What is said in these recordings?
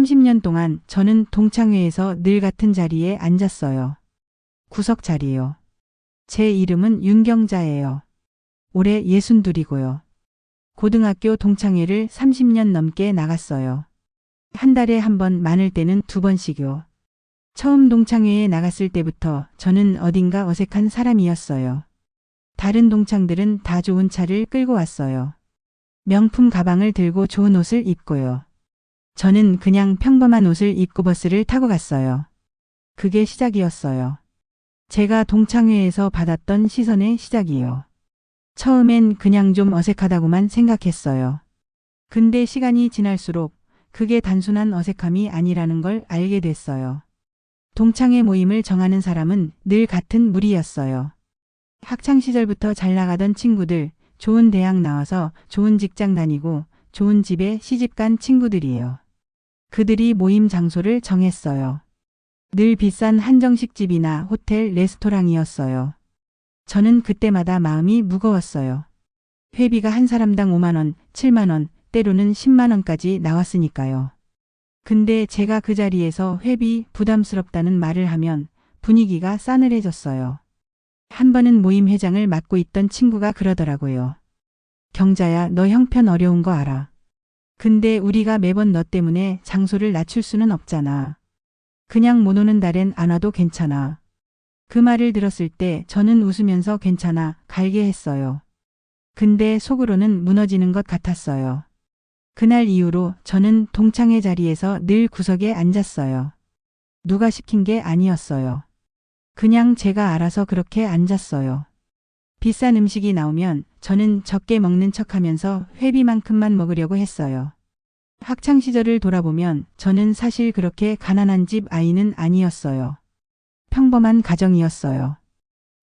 30년 동안 저는 동창회에서 늘 같은 자리에 앉았어요. 구석 자리요. 제 이름은 윤경자예요. 올해 62이고요. 고등학교 동창회를 30년 넘게 나갔어요. 한 달에 한 번, 많을 때는 2번씩요. 처음 동창회에 나갔을 때부터 저는 어딘가 어색한 사람이었어요. 다른 동창들은 다 좋은 차를 끌고 왔어요. 명품 가방을 들고 좋은 옷을 입고요. 저는 그냥 평범한 옷을 입고 버스를 타고 갔어요. 그게 시작이었어요. 제가 동창회에서 받았던 시선의 시작이요. 처음엔 그냥 좀 어색하다고만 생각했어요. 근데 시간이 지날수록 그게 단순한 어색함이 아니라는 걸 알게 됐어요. 동창회 모임을 정하는 사람은 늘 같은 무리였어요. 학창시절부터 잘 나가던 친구들, 좋은 대학 나와서 좋은 직장 다니고 좋은 집에 시집간 친구들이에요. 그들이 모임 장소를 정했어요. 늘 비싼 한정식집이나 호텔, 레스토랑이었어요. 저는 그때마다 마음이 무거웠어요. 회비가 한 사람당 5만 원, 7만 원, 때로는 10만 원까지 나왔으니까요. 근데 제가 그 자리에서 회비 부담스럽다는 말을 하면 분위기가 싸늘해졌어요. 한 번은 모임 회장을 맡고 있던 친구가 그러더라고요. 경자야, 너 형편 어려운 거 알아. 근데 우리가 매번 너 때문에 장소를 낮출 수는 없잖아. 그냥 못 오는 달엔 안 와도 괜찮아. 그 말을 들었을 때 저는 웃으면서 괜찮아, 갈게 했어요. 근데 속으로는 무너지는 것 같았어요. 그날 이후로 저는 동창회 자리에서 늘 구석에 앉았어요. 누가 시킨 게 아니었어요. 그냥 제가 알아서 그렇게 앉았어요. 비싼 음식이 나오면 저는 적게 먹는 척하면서 회비만큼만 먹으려고 했어요. 학창시절을 돌아보면 저는 사실 그렇게 가난한 집 아이는 아니었어요. 평범한 가정이었어요.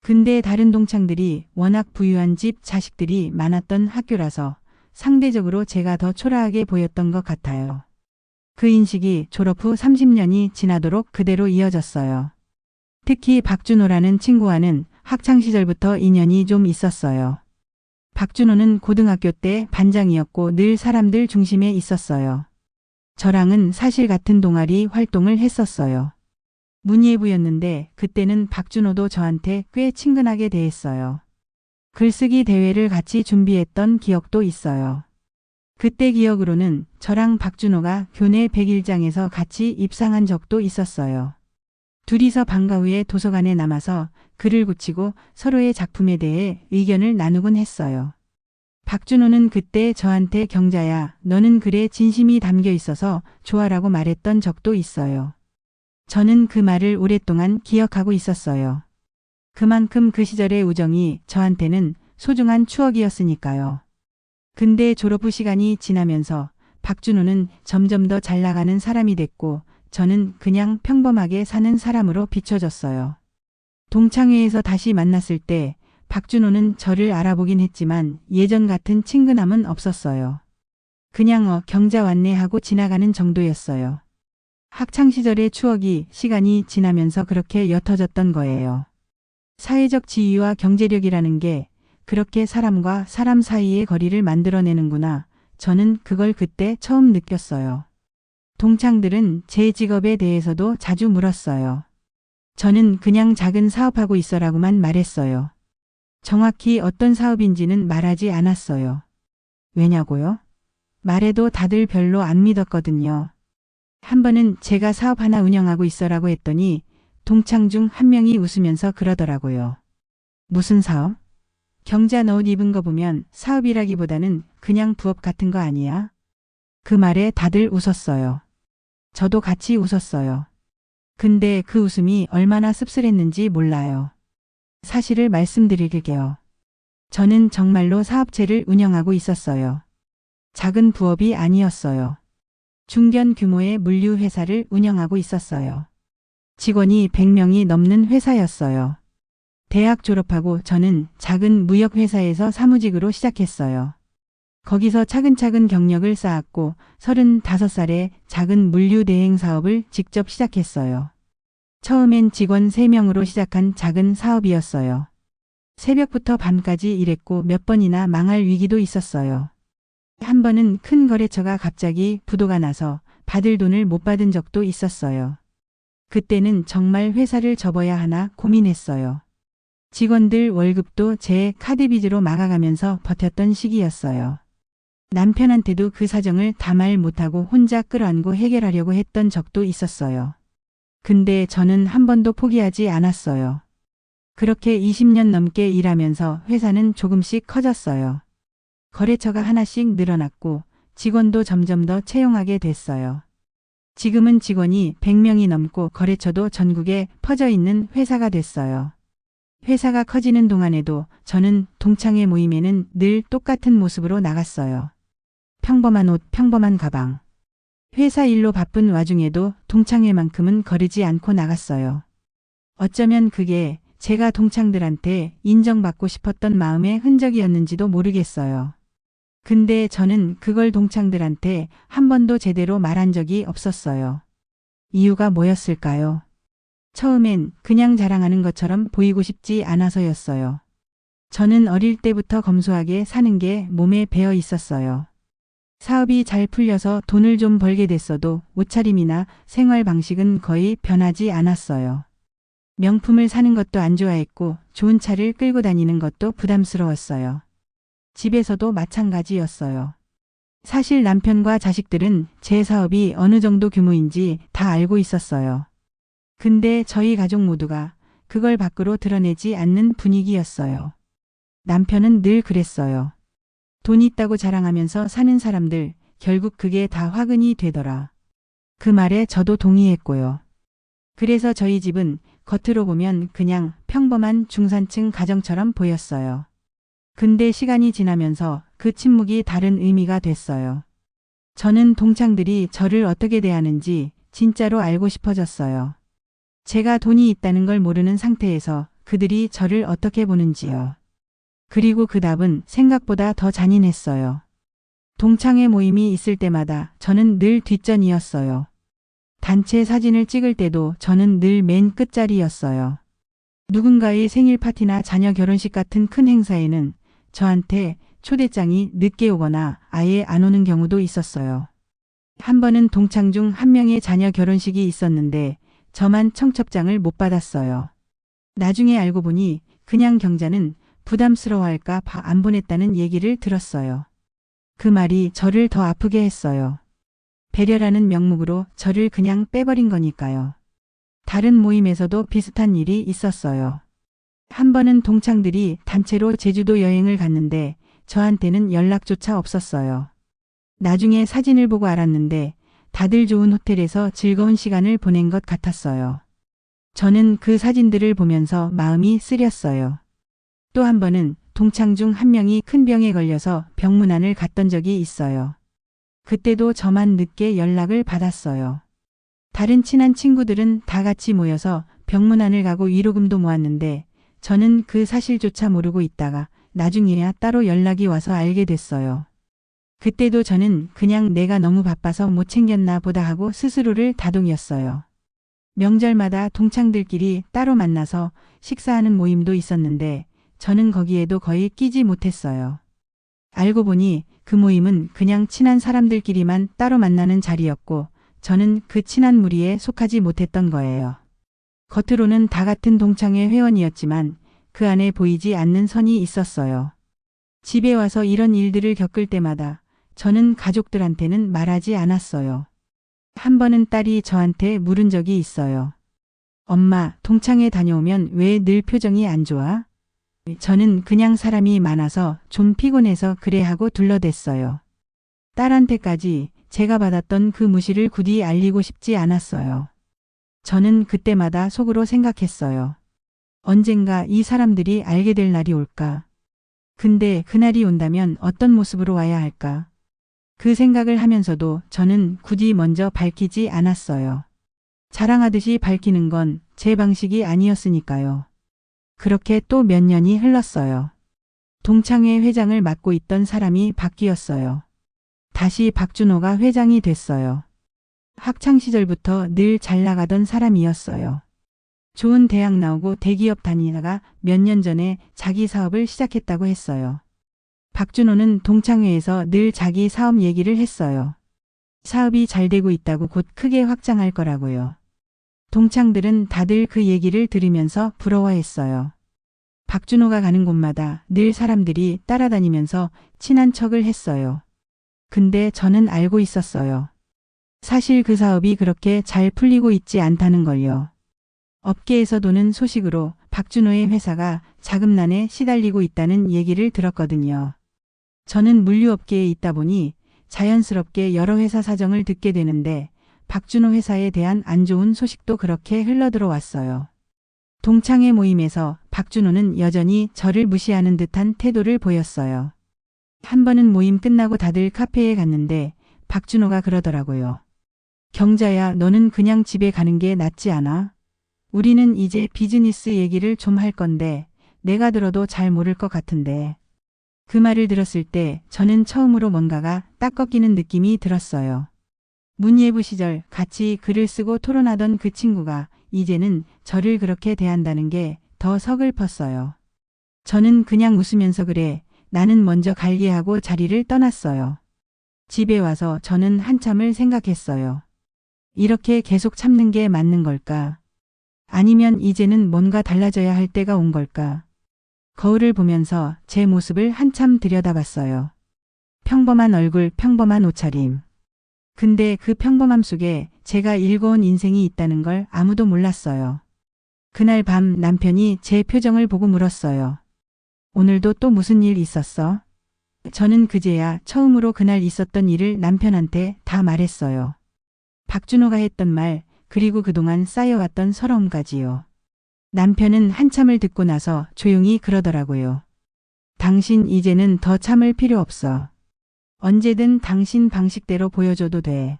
근데 다른 동창들이 워낙 부유한 집 자식들이 많았던 학교라서 상대적으로 제가 더 초라하게 보였던 것 같아요. 그 인식이 졸업 후 30년이 지나도록 그대로 이어졌어요. 특히 박준호라는 친구와는 학창시절부터 인연이 좀 있었어요. 박준호는 고등학교 때 반장이었고 늘 사람들 중심에 있었어요. 저랑은 사실 같은 동아리 활동을 했었어요. 문예부였는데 그때는 박준호도 저한테 꽤 친근하게 대했어요. 글쓰기 대회를 같이 준비했던 기억도 있어요. 그때 기억으로는 저랑 박준호가 교내 100일장에서 같이 입상한 적도 있었어요. 둘이서 방과 후에 도서관에 남아서 글을 굳히고 서로의 작품에 대해 의견을 나누곤 했어요. 박준호는 그때 저한테 경자야, 너는 글에 진심이 담겨 있어서 좋아라고 말했던 적도 있어요. 저는 그 말을 오랫동안 기억하고 있었어요. 그만큼 그 시절의 우정이 저한테는 소중한 추억이었으니까요. 근데 졸업 후 시간이 지나면서 박준호는 점점 더 잘 나가는 사람이 됐고 저는 그냥 평범하게 사는 사람으로 비춰졌어요. 동창회에서 다시 만났을 때 박준호는 저를 알아보긴 했지만 예전 같은 친근함은 없었어요. 그냥 경자 왔네 하고 지나가는 정도였어요. 학창시절의 추억이 시간이 지나면서 그렇게 옅어졌던 거예요. 사회적 지위와 경제력이라는 게 그렇게 사람과 사람 사이의 거리를 만들어내는구나. 저는 그걸 그때 처음 느꼈어요. 동창들은 제 직업에 대해서도 자주 물었어요. 저는 그냥 작은 사업하고 있어라고만 말했어요. 정확히 어떤 사업인지는 말하지 않았어요. 왜냐고요? 말해도 다들 별로 안 믿었거든요. 한 번은 제가 사업 하나 운영하고 있어라고 했더니 동창 중 한 명이 웃으면서 그러더라고요. 무슨 사업? 경자 너 옷 입은 거 보면 사업이라기보다는 그냥 부업 같은 거 아니야? 그 말에 다들 웃었어요. 저도 같이 웃었어요. 근데 그 웃음이 얼마나 씁쓸했는지 몰라요. 사실을 말씀드릴게요. 저는 정말로 사업체를 운영하고 있었어요. 작은 부업이 아니었어요. 중견 규모의 물류 회사를 운영하고 있었어요. 직원이 100명이 넘는 회사였어요. 대학 졸업하고 저는 작은 무역회사에서 사무직으로 시작했어요. 거기서 차근차근 경력을 쌓았고 35살에 작은 물류 대행 사업을 직접 시작했어요. 처음엔 직원 3명으로 시작한 작은 사업이었어요. 새벽부터 밤까지 일했고 몇 번이나 망할 위기도 있었어요. 한 번은 큰 거래처가 갑자기 부도가 나서 받을 돈을 못 받은 적도 있었어요. 그때는 정말 회사를 접어야 하나 고민했어요. 직원들 월급도 제 카드빚으로 막아가면서 버텼던 시기였어요. 남편한테도 그 사정을 다 말 못하고 혼자 끌어안고 해결하려고 했던 적도 있었어요. 근데 저는 한 번도 포기하지 않았어요. 그렇게 20년 넘게 일하면서 회사는 조금씩 커졌어요. 거래처가 하나씩 늘어났고 직원도 점점 더 채용하게 됐어요. 지금은 직원이 100명이 넘고 거래처도 전국에 퍼져 있는 회사가 됐어요. 회사가 커지는 동안에도 저는 동창회 모임에는 늘 똑같은 모습으로 나갔어요. 평범한 옷, 평범한 가방. 회사 일로 바쁜 와중에도 동창회만큼은 거르지 않고 나갔어요. 어쩌면 그게 제가 동창들한테 인정받고 싶었던 마음의 흔적이었는지도 모르겠어요. 근데 저는 그걸 동창들한테 한 번도 제대로 말한 적이 없었어요. 이유가 뭐였을까요? 처음엔 그냥 자랑하는 것처럼 보이고 싶지 않아서였어요. 저는 어릴 때부터 검소하게 사는 게 몸에 배어 있었어요. 사업이 잘 풀려서 돈을 좀 벌게 됐어도 옷차림이나 생활 방식은 거의 변하지 않았어요. 명품을 사는 것도 안 좋아했고 좋은 차를 끌고 다니는 것도 부담스러웠어요. 집에서도 마찬가지였어요. 사실 남편과 자식들은 제 사업이 어느 정도 규모인지 다 알고 있었어요. 근데 저희 가족 모두가 그걸 밖으로 드러내지 않는 분위기였어요. 남편은 늘 그랬어요. 돈 있다고 자랑하면서 사는 사람들 결국 그게 다 화근이 되더라. 그 말에 저도 동의했고요. 그래서 저희 집은 겉으로 보면 그냥 평범한 중산층 가정처럼 보였어요. 근데 시간이 지나면서 그 침묵이 다른 의미가 됐어요. 저는 동창들이 저를 어떻게 대하는지 진짜로 알고 싶어졌어요. 제가 돈이 있다는 걸 모르는 상태에서 그들이 저를 어떻게 보는지요. 그리고 그 답은 생각보다 더 잔인했어요. 동창회 모임이 있을 때마다 저는 늘 뒷전이었어요. 단체 사진을 찍을 때도 저는 늘 맨 끝자리였어요. 누군가의 생일 파티나 자녀 결혼식 같은 큰 행사에는 저한테 초대장이 늦게 오거나 아예 안 오는 경우도 있었어요. 한 번은 동창 중 한 명의 자녀 결혼식이 있었는데 저만 청첩장을 못 받았어요. 나중에 알고 보니 그냥 경자는 부담스러워할까 봐 안 보냈다는 얘기를 들었어요. 그 말이 저를 더 아프게 했어요. 배려라는 명목으로 저를 그냥 빼버린 거니까요. 다른 모임에서도 비슷한 일이 있었어요. 한 번은 동창들이 단체로 제주도 여행을 갔는데 저한테는 연락조차 없었어요. 나중에 사진을 보고 알았는데 다들 좋은 호텔에서 즐거운 시간을 보낸 것 같았어요. 저는 그 사진들을 보면서 마음이 쓰렸어요. 또 한 번은 동창 중 한 명이 큰 병에 걸려서 병문안을 갔던 적이 있어요. 그때도 저만 늦게 연락을 받았어요. 다른 친한 친구들은 다 같이 모여서 병문안을 가고 위로금도 모았는데 저는 그 사실조차 모르고 있다가 나중에야 따로 연락이 와서 알게 됐어요. 그때도 저는 그냥 내가 너무 바빠서 못 챙겼나 보다 하고 스스로를 다독였어요. 명절마다 동창들끼리 따로 만나서 식사하는 모임도 있었는데 저는 거기에도 거의 끼지 못했어요. 알고 보니 그 모임은 그냥 친한 사람들끼리만 따로 만나는 자리였고 저는 그 친한 무리에 속하지 못했던 거예요. 겉으로는 다 같은 동창회 회원이었지만 그 안에 보이지 않는 선이 있었어요. 집에 와서 이런 일들을 겪을 때마다 저는 가족들한테는 말하지 않았어요. 한 번은 딸이 저한테 물은 적이 있어요. 엄마, 동창회 다녀오면 왜 늘 표정이 안 좋아? 저는 그냥 사람이 많아서 좀 피곤해서 그래 하고 둘러댔어요. 딸한테까지 제가 받았던 그 무시를 굳이 알리고 싶지 않았어요. 저는 그때마다 속으로 생각했어요. 언젠가 이 사람들이 알게 될 날이 올까? 근데 그날이 온다면 어떤 모습으로 와야 할까? 그 생각을 하면서도 저는 굳이 먼저 밝히지 않았어요. 자랑하듯이 밝히는 건 제 방식이 아니었으니까요. 그렇게 또 몇 년이 흘렀어요. 동창회 회장을 맡고 있던 사람이 바뀌었어요. 다시 박준호가 회장이 됐어요. 학창시절부터 늘 잘 나가던 사람이었어요. 좋은 대학 나오고 대기업 다니다가 몇 년 전에 자기 사업을 시작했다고 했어요. 박준호는 동창회에서 늘 자기 사업 얘기를 했어요. 사업이 잘 되고 있다고 곧 크게 확장할 거라고요. 동창들은 다들 그 얘기를 들으면서 부러워했어요. 박준호가 가는 곳마다 늘 사람들이 따라다니면서 친한 척을 했어요. 근데 저는 알고 있었어요. 사실 그 사업이 그렇게 잘 풀리고 있지 않다는 걸요. 업계에서 도는 소식으로 박준호의 회사가 자금난에 시달리고 있다는 얘기를 들었거든요. 저는 물류업계에 있다 보니 자연스럽게 여러 회사 사정을 듣게 되는데 박준호 회사에 대한 안 좋은 소식도 그렇게 흘러들어왔어요. 동창회 모임에서 박준호는 여전히 저를 무시하는 듯한 태도를 보였어요. 한 번은 모임 끝나고 다들 카페에 갔는데 박준호가 그러더라고요. 경자야, 너는 그냥 집에 가는 게 낫지 않아? 우리는 이제 비즈니스 얘기를 좀 할 건데 내가 들어도 잘 모를 것 같은데. 그 말을 들었을 때 저는 처음으로 뭔가가 딱 꺾이는 느낌이 들었어요. 문예부 시절 같이 글을 쓰고 토론하던 그 친구가 이제는 저를 그렇게 대한다는 게 더 서글펐어요. 저는 그냥 웃으면서 그래, 나는 먼저 갈게 하고 자리를 떠났어요. 집에 와서 저는 한참을 생각했어요. 이렇게 계속 참는 게 맞는 걸까? 아니면 이제는 뭔가 달라져야 할 때가 온 걸까? 거울을 보면서 제 모습을 한참 들여다봤어요. 평범한 얼굴, 평범한 옷차림. 근데 그 평범함 속에 제가 읽어온 인생이 있다는 걸 아무도 몰랐어요. 그날 밤 남편이 제 표정을 보고 물었어요. 오늘도 또 무슨 일 있었어? 저는 그제야 처음으로 그날 있었던 일을 남편한테 다 말했어요. 박준호가 했던 말, 그리고 그동안 쌓여왔던 서러움까지요. 남편은 한참을 듣고 나서 조용히 그러더라고요. 당신 이제는 더 참을 필요 없어. 언제든 당신 방식대로 보여줘도 돼.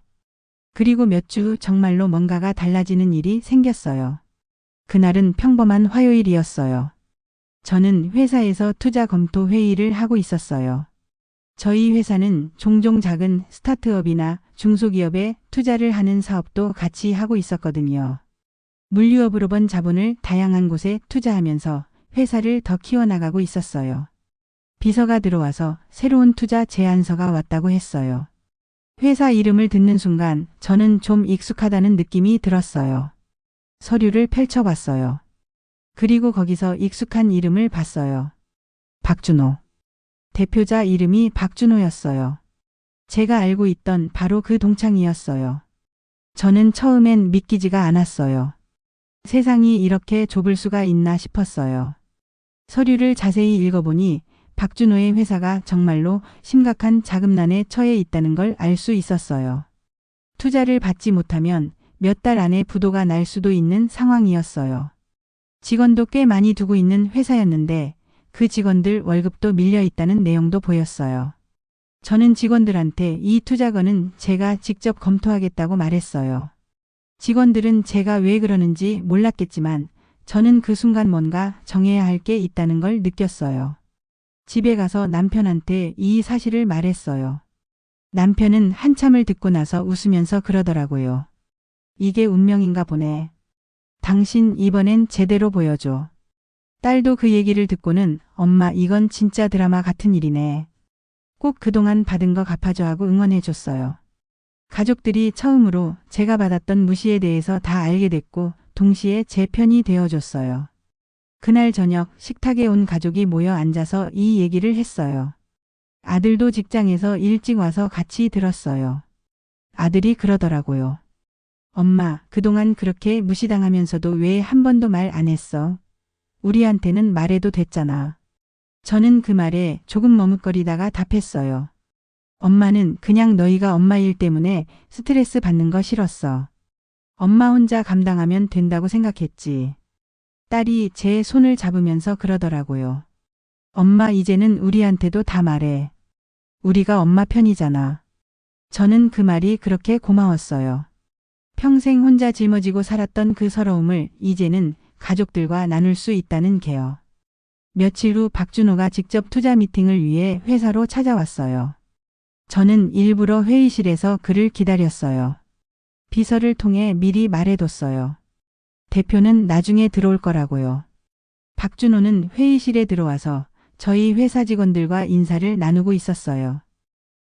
그리고 몇 주 정말로 뭔가가 달라지는 일이 생겼어요. 그날은 평범한 화요일이었어요. 저는 회사에서 투자 검토 회의를 하고 있었어요. 저희 회사는 종종 작은 스타트업이나 중소기업에 투자를 하는 사업도 같이 하고 있었거든요. 물류업으로 번 자본을 다양한 곳에 투자하면서 회사를 더 키워나가고 있었어요. 비서가 들어와서 새로운 투자 제안서가 왔다고 했어요. 회사 이름을 듣는 순간 저는 좀 익숙하다는 느낌이 들었어요. 서류를 펼쳐봤어요. 그리고 거기서 익숙한 이름을 봤어요. 박준호. 대표자 이름이 박준호였어요. 제가 알고 있던 바로 그 동창이었어요. 저는 처음엔 믿기지가 않았어요. 세상이 이렇게 좁을 수가 있나 싶었어요. 서류를 자세히 읽어보니 박준호의 회사가 정말로 심각한 자금난에 처해 있다는 걸 알 수 있었어요. 투자를 받지 못하면 몇 달 안에 부도가 날 수도 있는 상황이었어요. 직원도 꽤 많이 두고 있는 회사였는데 그 직원들 월급도 밀려 있다는 내용도 보였어요. 저는 직원들한테 이 투자건은 제가 직접 검토하겠다고 말했어요. 직원들은 제가 왜 그러는지 몰랐겠지만 저는 그 순간 뭔가 정해야 할 게 있다는 걸 느꼈어요. 집에 가서 남편한테 이 사실을 말했어요. 남편은 한참을 듣고 나서 웃으면서 그러더라고요. 이게 운명인가 보네. 당신 이번엔 제대로 보여줘. 딸도 그 얘기를 듣고는 엄마 이건 진짜 드라마 같은 일이네. 꼭 그동안 받은 거 갚아줘 하고 응원해줬어요. 가족들이 처음으로 제가 받았던 무시에 대해서 다 알게 됐고 동시에 제 편이 되어줬어요. 그날 저녁 식탁에 온 가족이 모여 앉아서 이 얘기를 했어요. 아들도 직장에서 일찍 와서 같이 들었어요. 아들이 그러더라고요. 엄마, 그동안 그렇게 무시당하면서도 왜 한 번도 말 안 했어? 우리한테는 말해도 됐잖아. 저는 그 말에 조금 머뭇거리다가 답했어요. 엄마는 그냥 너희가 엄마 일 때문에 스트레스 받는 거 싫었어. 엄마 혼자 감당하면 된다고 생각했지. 딸이 제 손을 잡으면서 그러더라고요. 엄마 이제는 우리한테도 다 말해. 우리가 엄마 편이잖아. 저는 그 말이 그렇게 고마웠어요. 평생 혼자 짊어지고 살았던 그 서러움을 이제는 가족들과 나눌 수 있다는 게요. 며칠 후 박준호가 직접 투자 미팅을 위해 회사로 찾아왔어요. 저는 일부러 회의실에서 그를 기다렸어요. 비서를 통해 미리 말해뒀어요. 대표는 나중에 들어올 거라고요. 박준호는 회의실에 들어와서 저희 회사 직원들과 인사를 나누고 있었어요.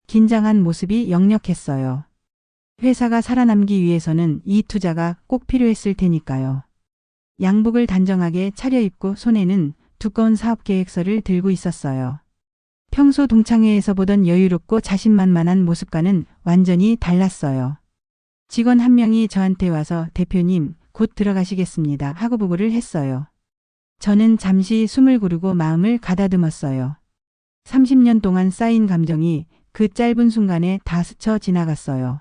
긴장한 모습이 역력했어요. 회사가 살아남기 위해서는 이 투자가 꼭 필요했을 테니까요. 양복을 단정하게 차려입고 손에는 두꺼운 사업계획서를 들고 있었어요. 평소 동창회에서 보던 여유롭고 자신만만한 모습과는 완전히 달랐어요. 직원 한 명이 저한테 와서 대표님, 곧 들어가시겠습니다 하고 보고를 했어요. 저는 잠시 숨을 고르고 마음을 가다듬었어요. 30년 동안 쌓인 감정이 그 짧은 순간에 다 스쳐 지나갔어요.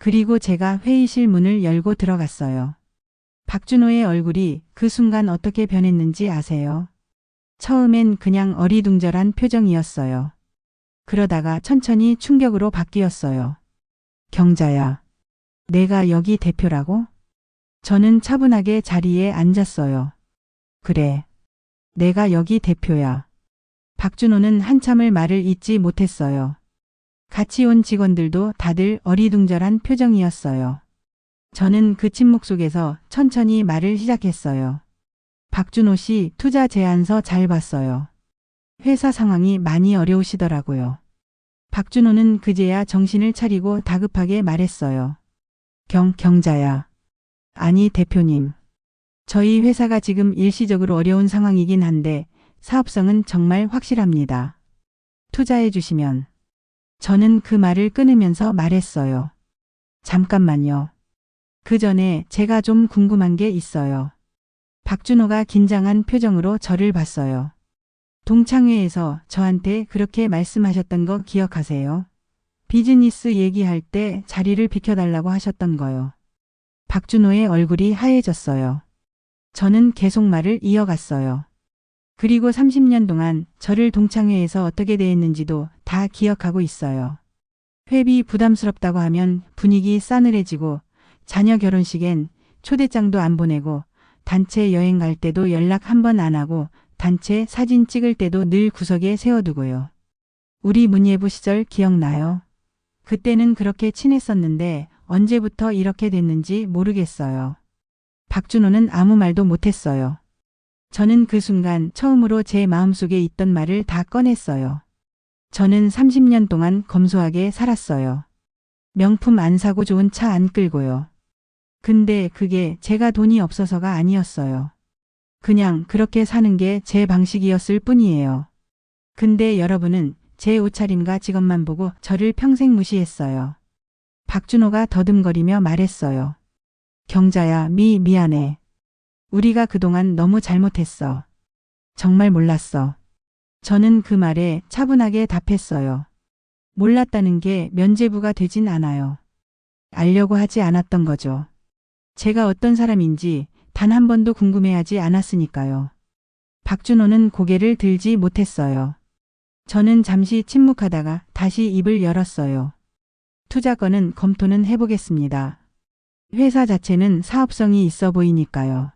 그리고 제가 회의실 문을 열고 들어갔어요. 박준호의 얼굴이 그 순간 어떻게 변했는지 아세요? 처음엔 그냥 어리둥절한 표정이었어요. 그러다가 천천히 충격으로 바뀌었어요. 경자야, 내가 여기 대표라고? 저는 차분하게 자리에 앉았어요. 그래, 내가 여기 대표야. 박준호는 한참을 말을 잇지 못했어요. 같이 온 직원들도 다들 어리둥절한 표정이었어요. 저는 그 침묵 속에서 천천히 말을 시작했어요. 박준호 씨 투자 제안서 잘 봤어요. 회사 상황이 많이 어려우시더라고요. 박준호는 그제야 정신을 차리고 다급하게 말했어요. 경자야. 아니 대표님. 저희 회사가 지금 일시적으로 어려운 상황이긴 한데 사업성은 정말 확실합니다. 투자해 주시면. 저는 그 말을 끊으면서 말했어요. 잠깐만요. 그 전에 제가 좀 궁금한 게 있어요. 박준호가 긴장한 표정으로 저를 봤어요. 동창회에서 저한테 그렇게 말씀하셨던 거 기억하세요? 비즈니스 얘기할 때 자리를 비켜달라고 하셨던 거요. 박준호의 얼굴이 하얘졌어요. 저는 계속 말을 이어갔어요. 그리고 30년 동안 저를 동창회에서 어떻게 대했는지도 다 기억하고 있어요. 회비 부담스럽다고 하면 분위기 싸늘해지고 자녀 결혼식엔 초대장도 안 보내고 단체 여행 갈 때도 연락 한 번 안 하고 단체 사진 찍을 때도 늘 구석에 세워두고요. 우리 문예부 시절 기억나요? 그때는 그렇게 친했었는데 언제부터 이렇게 됐는지 모르겠어요. 박준호는 아무 말도 못했어요. 저는 그 순간 처음으로 제 마음속에 있던 말을 다 꺼냈어요. 저는 30년 동안 검소하게 살았어요. 명품 안 사고 좋은 차 안 끌고요. 근데 그게 제가 돈이 없어서가 아니었어요. 그냥 그렇게 사는 게 제 방식이었을 뿐이에요. 근데 여러분은 제 옷차림과 직업만 보고 저를 평생 무시했어요. 박준호가 더듬거리며 말했어요. 경자야, 미안해. 우리가 그동안 너무 잘못했어. 정말 몰랐어. 저는 그 말에 차분하게 답했어요. 몰랐다는 게 면죄부가 되진 않아요. 알려고 하지 않았던 거죠. 제가 어떤 사람인지 단 한 번도 궁금해하지 않았으니까요. 박준호는 고개를 들지 못했어요. 저는 잠시 침묵하다가 다시 입을 열었어요. 투자 건은 검토는 해보겠습니다. 회사 자체는 사업성이 있어 보이니까요.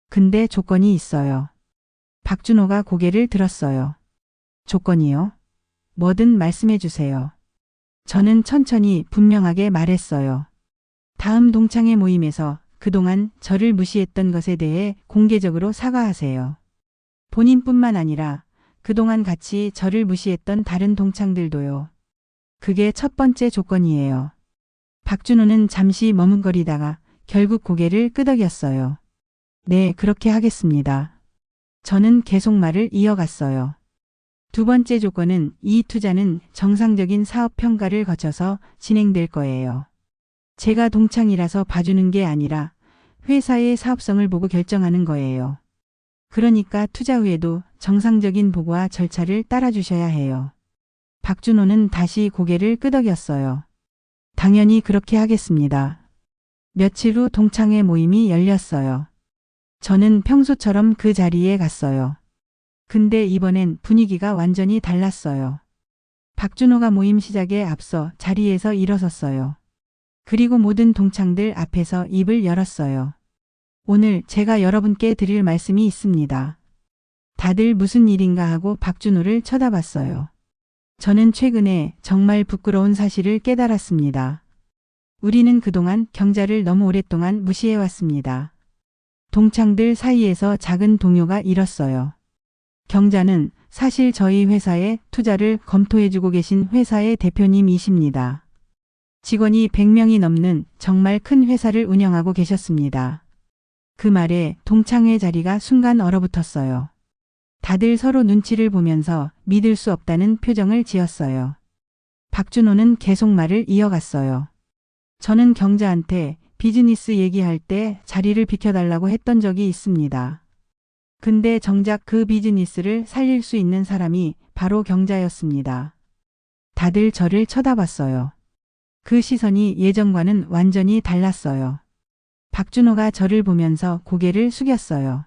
근데 조건이 있어요. 박준호가 고개를 들었어요. 조건이요? 뭐든 말씀해 주세요. 저는 천천히 분명하게 말했어요. 다음 동창회 모임에서 그동안 저를 무시했던 것에 대해 공개적으로 사과하세요. 본인뿐만 아니라 그동안 같이 저를 무시했던 다른 동창들도요. 그게 첫 번째 조건이에요. 박준호는 잠시 머뭇거리다가 결국 고개를 끄덕였어요. 네, 그렇게 하겠습니다. 저는 계속 말을 이어갔어요. 두 번째 조건은 이 투자는 정상적인 사업 평가를 거쳐서 진행될 거예요. 제가 동창이라서 봐주는 게 아니라 회사의 사업성을 보고 결정하는 거예요. 그러니까 투자 후에도 정상적인 보고와 절차를 따라주셔야 해요. 박준호는 다시 고개를 끄덕였어요. 당연히 그렇게 하겠습니다. 며칠 후 동창회 모임이 열렸어요. 저는 평소처럼 그 자리에 갔어요. 근데 이번엔 분위기가 완전히 달랐어요. 박준호가 모임 시작에 앞서 자리에서 일어섰어요. 그리고 모든 동창들 앞에서 입을 열었어요. 오늘 제가 여러분께 드릴 말씀이 있습니다. 다들 무슨 일인가 하고 박준호를 쳐다봤어요. 저는 최근에 정말 부끄러운 사실을 깨달았습니다. 우리는 그동안 경자를 너무 오랫동안 무시해왔습니다. 동창들 사이에서 작은 동요가 일었어요. 경자는 사실 저희 회사에 투자를 검토해주고 계신 회사의 대표님이십니다. 직원이 100명이 넘는 정말 큰 회사를 운영하고 계셨습니다. 그 말에 동창회 자리가 순간 얼어붙었어요. 다들 서로 눈치를 보면서 믿을 수 없다는 표정을 지었어요. 박준호는 계속 말을 이어갔어요. 저는 경자한테 비즈니스 얘기할 때 자리를 비켜달라고 했던 적이 있습니다. 근데 정작 그 비즈니스를 살릴 수 있는 사람이 바로 경자였습니다. 다들 저를 쳐다봤어요. 그 시선이 예전과는 완전히 달랐어요. 박준호가 저를 보면서 고개를 숙였어요.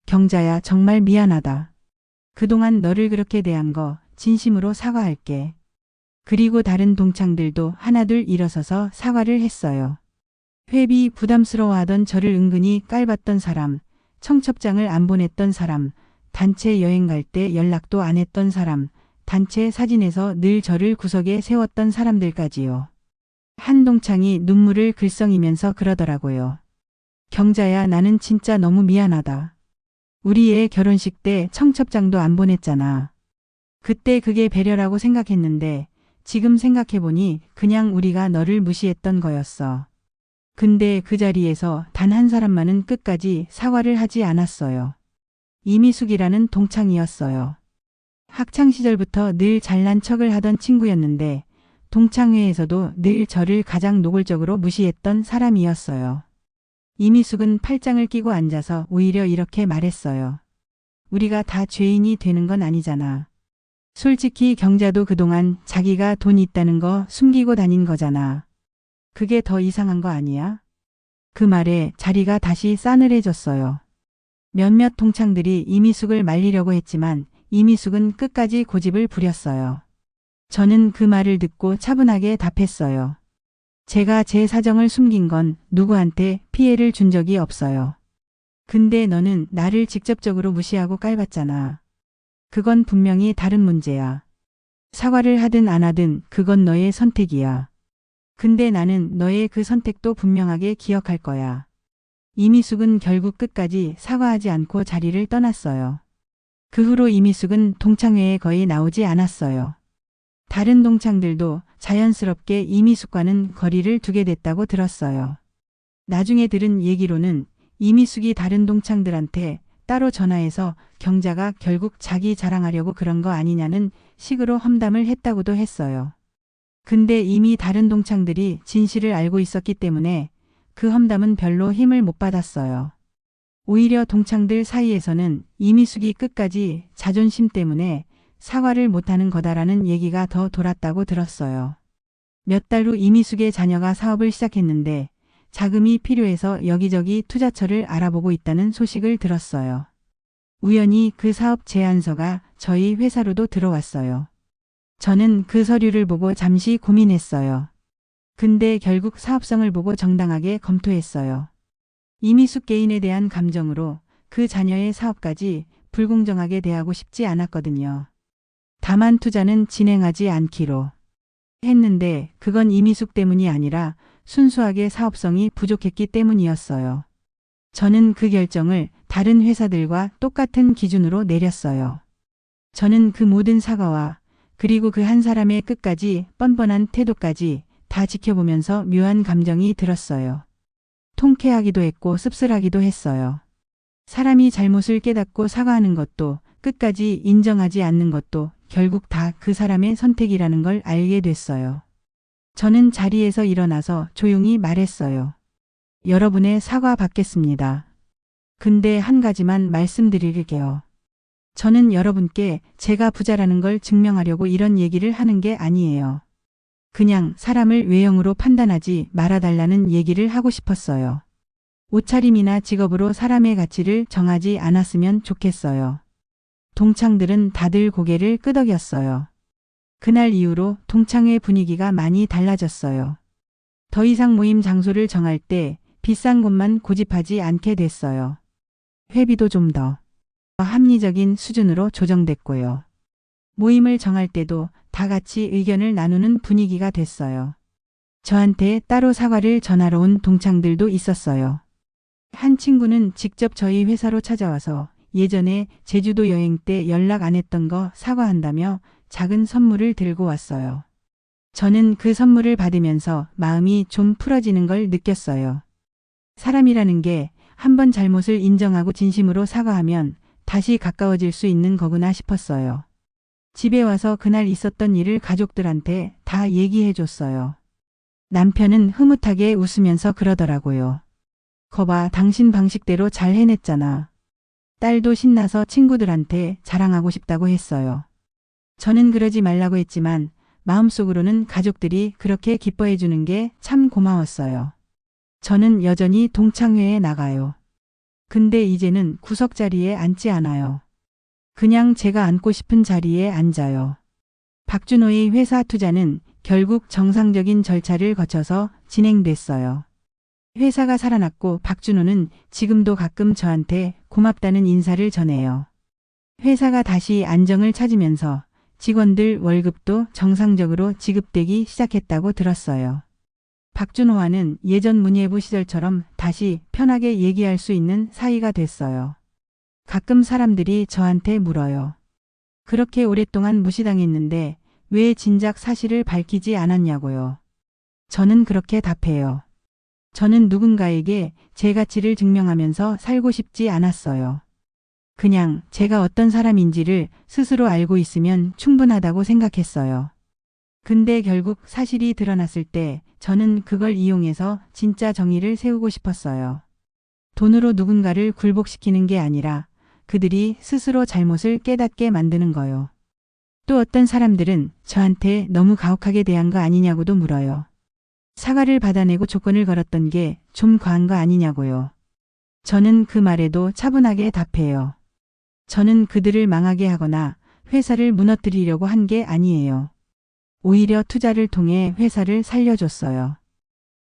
경자야, 정말 미안하다. 그동안 너를 그렇게 대한 거 진심으로 사과할게. 그리고 다른 동창들도 하나둘 일어서서 사과를 했어요. 회비 부담스러워하던 저를 은근히 깔봤던 사람, 청첩장을 안 보냈던 사람, 단체 여행 갈 때 연락도 안 했던 사람, 단체 사진에서 늘 저를 구석에 세웠던 사람들까지요. 한 동창이 눈물을 글썽이면서 그러더라고요. 경자야, 나는 진짜 너무 미안하다. 우리 애 결혼식 때 청첩장도 안 보냈잖아. 그때 그게 배려라고 생각했는데 지금 생각해보니 그냥 우리가 너를 무시했던 거였어. 근데 그 자리에서 단 한 사람만은 끝까지 사과를 하지 않았어요. 이미숙이라는 동창이었어요. 학창시절부터 늘 잘난 척을 하던 친구였는데 동창회에서도 늘 저를 가장 노골적으로 무시했던 사람이었어요. 이미숙은 팔짱을 끼고 앉아서 오히려 이렇게 말했어요. 우리가 다 죄인이 되는 건 아니잖아. 솔직히 경자도 그동안 자기가 돈 있다는 거 숨기고 다닌 거잖아. 그게 더 이상한 거 아니야? 그 말에 자리가 다시 싸늘해졌어요. 몇몇 동창들이 이미숙을 말리려고 했지만 이미숙은 끝까지 고집을 부렸어요. 저는 그 말을 듣고 차분하게 답했어요. 제가 제 사정을 숨긴 건 누구한테 피해를 준 적이 없어요. 근데 너는 나를 직접적으로 무시하고 깔봤잖아. 그건 분명히 다른 문제야. 사과를 하든 안 하든 그건 너의 선택이야. 근데 나는 너의 그 선택도 분명하게 기억할 거야. 이미숙은 결국 끝까지 사과하지 않고 자리를 떠났어요. 그 후로 이미숙은 동창회에 거의 나오지 않았어요. 다른 동창들도 자연스럽게 이미숙과는 거리를 두게 됐다고 들었어요. 나중에 들은 얘기로는 이미숙이 다른 동창들한테 따로 전화해서 경자가 결국 자기 자랑하려고 그런 거 아니냐는 식으로 험담을 했다고도 했어요. 근데 이미 다른 동창들이 진실을 알고 있었기 때문에 그 험담은 별로 힘을 못 받았어요. 오히려 동창들 사이에서는 이미숙이 끝까지 자존심 때문에 사과를 못하는 거다라는 얘기가 더 돌았다고 들었어요. 몇 달 후 이미숙의 자녀가 사업을 시작했는데 자금이 필요해서 여기저기 투자처를 알아보고 있다는 소식을 들었어요. 우연히 그 사업 제안서가 저희 회사로도 들어왔어요. 저는 그 서류를 보고 잠시 고민했어요. 근데 결국 사업성을 보고 정당하게 검토했어요. 이미숙 개인에 대한 감정으로 그 자녀의 사업까지 불공정하게 대하고 싶지 않았거든요. 다만 투자는 진행하지 않기로 했는데 그건 이미숙 때문이 아니라 순수하게 사업성이 부족했기 때문이었어요. 저는 그 결정을 다른 회사들과 똑같은 기준으로 내렸어요. 저는 그 모든 사과와 그리고 그 한 사람의 끝까지 뻔뻔한 태도까지 다 지켜보면서 묘한 감정이 들었어요. 통쾌하기도 했고 씁쓸하기도 했어요. 사람이 잘못을 깨닫고 사과하는 것도 끝까지 인정하지 않는 것도 결국 다 그 사람의 선택이라는 걸 알게 됐어요. 저는 자리에서 일어나서 조용히 말했어요. 여러분의 사과 받겠습니다. 근데 한 가지만 말씀드릴게요. 저는 여러분께 제가 부자라는 걸 증명하려고 이런 얘기를 하는 게 아니에요. 그냥 사람을 외형으로 판단하지 말아달라는 얘기를 하고 싶었어요. 옷차림이나 직업으로 사람의 가치를 정하지 않았으면 좋겠어요. 동창들은 다들 고개를 끄덕였어요. 그날 이후로 동창회 분위기가 많이 달라졌어요. 더 이상 모임 장소를 정할 때 비싼 곳만 고집하지 않게 됐어요. 회비도 좀 더 합리적인 수준으로 조정됐고요. 모임을 정할 때도 다 같이 의견을 나누는 분위기가 됐어요. 저한테 따로 사과를 전하러 온 동창들도 있었어요. 한 친구는 직접 저희 회사로 찾아와서 예전에 제주도 여행 때 연락 안 했던 거 사과한다며 작은 선물을 들고 왔어요. 저는 그 선물을 받으면서 마음이 좀 풀어지는 걸 느꼈어요. 사람이라는 게 한 번 잘못을 인정하고 진심으로 사과하면 다시 가까워질 수 있는 거구나 싶었어요. 집에 와서 그날 있었던 일을 가족들한테 다 얘기해 줬어요. 남편은 흐뭇하게 웃으면서 그러더라고요. 거봐, 당신 방식대로 잘 해냈잖아. 딸도 신나서 친구들한테 자랑하고 싶다고 했어요. 저는 그러지 말라고 했지만 마음속으로는 가족들이 그렇게 기뻐해 주는 게 참 고마웠어요. 저는 여전히 동창회에 나가요. 근데 이제는 구석 자리에 앉지 않아요. 그냥 제가 앉고 싶은 자리에 앉아요. 박준호의 회사 투자는 결국 정상적인 절차를 거쳐서 진행됐어요. 회사가 살아났고 박준호는 지금도 가끔 저한테 고맙다는 인사를 전해요. 회사가 다시 안정을 찾으면서 직원들 월급도 정상적으로 지급되기 시작했다고 들었어요. 박준호와는 예전 문예부 시절처럼 다시 편하게 얘기할 수 있는 사이가 됐어요. 가끔 사람들이 저한테 물어요. 그렇게 오랫동안 무시당했는데 왜 진작 사실을 밝히지 않았냐고요. 저는 그렇게 답해요. 저는 누군가에게 제 가치를 증명하면서 살고 싶지 않았어요. 그냥 제가 어떤 사람인지를 스스로 알고 있으면 충분하다고 생각했어요. 근데 결국 사실이 드러났을 때 저는 그걸 이용해서 진짜 정의를 세우고 싶었어요. 돈으로 누군가를 굴복시키는 게 아니라 그들이 스스로 잘못을 깨닫게 만드는 거요. 또 어떤 사람들은 저한테 너무 가혹하게 대한 거 아니냐고도 물어요. 사과를 받아내고 조건을 걸었던 게 좀 과한 거 아니냐고요. 저는 그 말에도 차분하게 답해요. 저는 그들을 망하게 하거나 회사를 무너뜨리려고 한 게 아니에요. 오히려 투자를 통해 회사를 살려줬어요.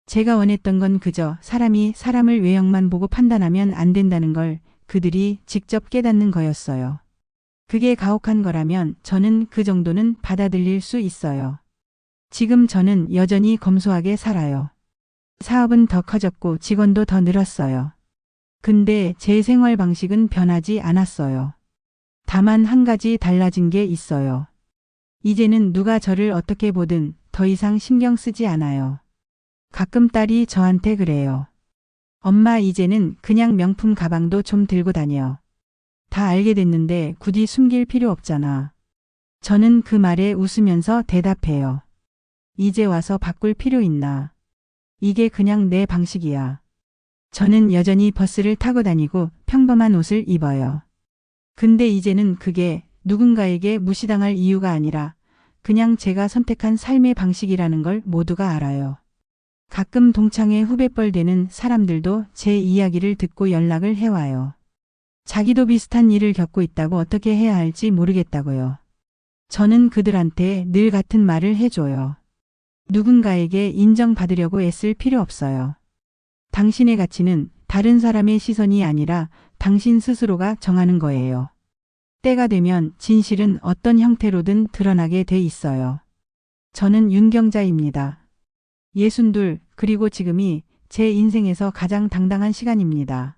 제가 원했던 건 그저 사람이 사람을 외형만 보고 판단하면 안 된다는 걸 그들이 직접 깨닫는 거였어요. 그게 가혹한 거라면 저는 그 정도는 받아들일 수 있어요. 지금 저는 여전히 검소하게 살아요. 사업은 더 커졌고 직원도 더 늘었어요. 근데 제 생활 방식은 변하지 않았어요. 다만 한 가지 달라진 게 있어요. 이제는 누가 저를 어떻게 보든 더 이상 신경 쓰지 않아요. 가끔 딸이 저한테 그래요. 엄마, 이제는 그냥 명품 가방도 좀 들고 다녀. 다 알게 됐는데 굳이 숨길 필요 없잖아. 저는 그 말에 웃으면서 대답해요. 이제 와서 바꿀 필요 있나. 이게 그냥 내 방식이야. 저는 여전히 버스를 타고 다니고 평범한 옷을 입어요. 근데 이제는 그게 누군가에게 무시당할 이유가 아니라 그냥 제가 선택한 삶의 방식이라는 걸 모두가 알아요. 가끔 동창회 후배뻘 되는 사람들도 제 이야기를 듣고 연락을 해와요. 자기도 비슷한 일을 겪고 있다고 어떻게 해야 할지 모르겠다고요. 저는 그들한테 늘 같은 말을 해줘요. 누군가에게 인정받으려고 애쓸 필요 없어요. 당신의 가치는 다른 사람의 시선이 아니라 당신 스스로가 정하는 거예요. 때가 되면 진실은 어떤 형태로든 드러나게 돼 있어요. 저는 윤경자입니다. 62, 그리고 지금이 제 인생에서 가장 당당한 시간입니다.